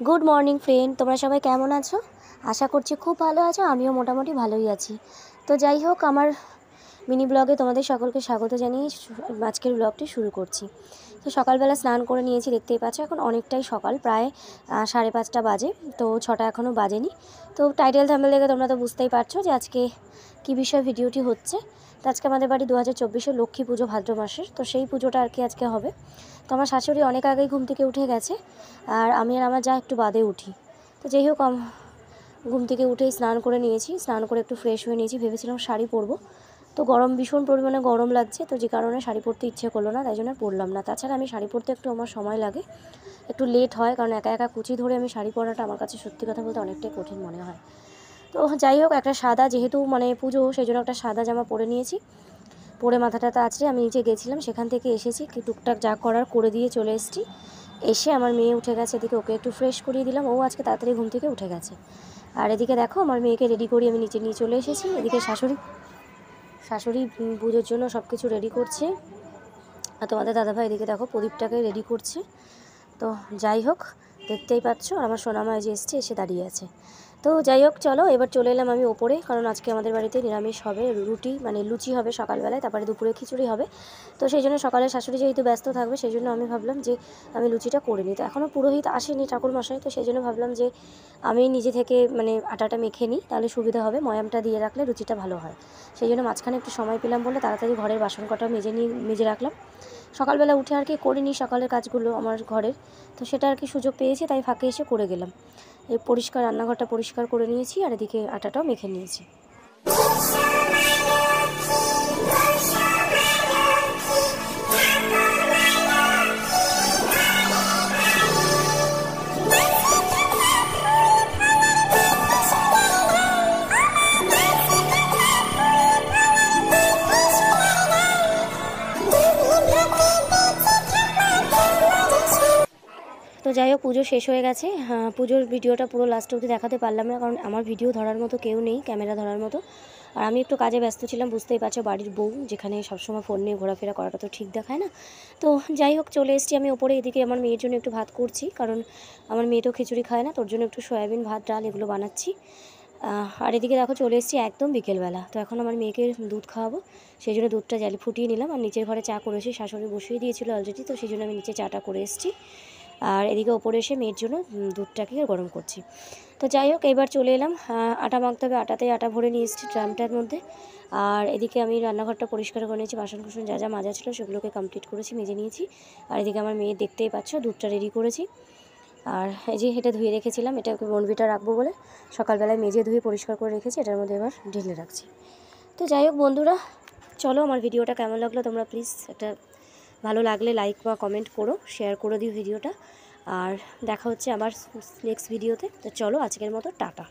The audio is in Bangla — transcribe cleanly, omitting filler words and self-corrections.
গুড মর্নিং ফ্রেন্ড, তোমরা সবাই কেমন আছো? আশা করছি খুব ভালো আছো। আমিও মোটামুটি ভালোই আছি। তো যাই হোক, আমার মিনি ব্লগে তোমাদের সকলকে স্বাগত জানিয়ে আজকের ব্লগটি শুরু করছি। তো সকালবেলা স্নান করে নিয়েছি, দেখতেই পাচ্ছ এখন অনেকটাই সকাল, প্রায় 5:30 বাজে। তো 6টা এখনও বাজেনি। তো টাইটেল থাম্বনেল দেখে তোমরা তো বুঝতেই পারছো যে আজকে কী বিষয় ভিডিওটি হচ্ছে। তো আজকে আমাদের বাড়ি 2024-এর লক্ষ্মী পুজো, ভাদ্র মাসের। তো সেই পুজোটা আর কি আজকে হবে। তো আমার শাশুড়ি অনেক আগেই ঘুম থেকে উঠে গেছে, আর আমি আর আমার যা একটু বাদে উঠি। তো যাই হোক, ঘুম থেকে উঠেই স্নান করে নিয়েছি, স্নান করে একটু ফ্রেশ হয়ে নিয়েছি। ভেবেছিলাম শাড়ি পরবো, তো ভীষণ পরিমাণে গরম লাগছে, তো যে কারণে শাড়ি পরতে ইচ্ছে করলো না, তাই জন্য পরলাম না। তাছাড়া আমি শাড়ি পরতে একটু আমার সময় লাগে, একটু লেট হয়, কারণ একা একা কুচি ধরে আমি শাড়ি পরাটা আমার কাছে সত্যি কথা বলতে অনেকটাই কঠিন মনে হয়। তো যাই হোক, একটা সাদা, যেহেতু পুজো, সেই জন্য একটা সাদা জামা পরে নিয়েছি। পরে মাথাটাতে আঁচড়ে আমি নিচে গেছিলাম, সেখান থেকে এসেছি, টুকটাক যা করার করে দিয়ে চলে এসেছি। এসে আমার মেয়ে উঠে গেছে, এদিকে ওকে একটু ফ্রেশ করিয়ে দিলাম, ও আজকে তাড়াতাড়ি ঘুম থেকে উঠে গেছে। আর এদিকে দেখো, আমার মেয়েকে রেডি করি আমি নিচে নিয়ে চলে এসেছি। এদিকে শাশুড়ি পুজোর জন্য সব কিছু রেডি করছে, আর তোমাদের দাদাভাই এদিকে দেখো প্রদীপটাকে রেডি করছে। তো যাই হোক, দেখতেই পাচ্ছ, আর আমার সোনামা যে এসে দাঁড়িয়ে আছে। তো যাই হোক, চলো এবার চলে এলাম আমি ওপরে, কারণ আজকে আমাদের বাড়িতে নিরামিষ হবে, লুচি হবে সকালবেলায়, তারপরে দুপুরে খিচুড়ি হবে। তো সেই জন্য সকালে শাশুড়ি যেহেতু ব্যস্ত থাকবে, সেই জন্য আমি ভাবলাম যে আমি লুচিটা করে নিই। তো এখনও পুরোহিত আসেনি, ঠাকুরমশাই, তো সেই জন্য ভাবলাম যে আমি নিজে থেকে আটাটা মেখে নিই, তাহলে সুবিধা হবে, ময়ামটা দিয়ে রাখলে লুচিটা ভালো হয়। সেই জন্য মাঝখানে একটু সময় পেলাম বলে তাড়াতাড়ি ঘরের বাসন কটা মেজে রাখলাম। সকালবেলা উঠে আর কি করিনি সকালের কাজগুলো আমার ঘরের, তো সেটা আর কি সুযোগ পেয়েছি, তাই ফাঁকে এসে করে গেলাম। এই রান্নাঘরটা পরিষ্কার করে নিয়েছি, আর এদিকে আটাটাও মেখে নিয়েছি। তো যাই হোক, পুজো শেষ হয়ে গেছে। পুজোর ভিডিওটা পুরো লাস্ট অবধি দেখাতে পারলাম না, কারণ আমার ভিডিও ধরার মতো কেউ নেই, ক্যামেরা ধরার মতো। আর আমি একটু কাজে ব্যস্ত ছিলাম, বুঝতেই পারছো, বাড়ির বউ যেখানে সবসময় ফোন নিয়ে ঘোরাফেরা করাটা তো ঠিক দেখায় না। তো যাই হোক, চলে এসেছি আমি ওপরে। এদিকে আমার মেয়ের জন্য একটু ভাত করছি, কারণ আমার মেয়ে তো খিচুড়ি খায় না, তোর জন্য একটু সয়াবিন, ভাত, ডাল এগুলো বানাচ্ছি। আর এদিকে দেখো, চলে এসেছি একদম বিকেলবেলা। তো এখন আমার মেয়েকে দুধ খাওয়াবো, সেই জন্য দুধটা ফুটিয়ে নিলাম। আর নিচের ঘরে চা করেছি, শাশুড়ি বসিয়ে দিয়েছিল অলরেডি, তো সেই জন্য আমি নিচে চাটা করে এসেছি। আর এদিকে ওপরে এসে মেয়ের জন্য দুধটাকে গরম করছি। তো যাই হোক, এবার চলে এলাম, আটা মাখতে হবে, আটাতেই আটা ভরে নিয়ে এসেছি ড্রামটার মধ্যে। আর এদিকে আমি রান্নাঘরটা পরিষ্কার করে নিয়েছি, বাসন কুসন যা যা মাজা ছিল সেগুলোকে কমপ্লিট করেছি, মেজে নিয়েছি। আর এদিকে আমার মেয়ে দেখতেই পাচ্ছ, দুধটা রেডি করেছি। আর এই যে এটা ধুয়ে রেখেছিলাম, এটাকে বনবিটা রাখবো বলে সকালবেলায় মেজে ধুয়ে পরিষ্কার করে রেখেছি, এটার মধ্যে এবার ঢেলে রাখছি। তো যাই হোক বন্ধুরা, চলো, আমার ভিডিওটা কেমন লাগলো তোমরা প্লিজ একটা ভালো লাগলে লাইক বা কমেন্ট করো, শেয়ার করে দিও ভিডিওটা। আর দেখা হচ্ছে আবার নেক্সট ভিডিওতে। তো চলো, আজকের মতো টাটা।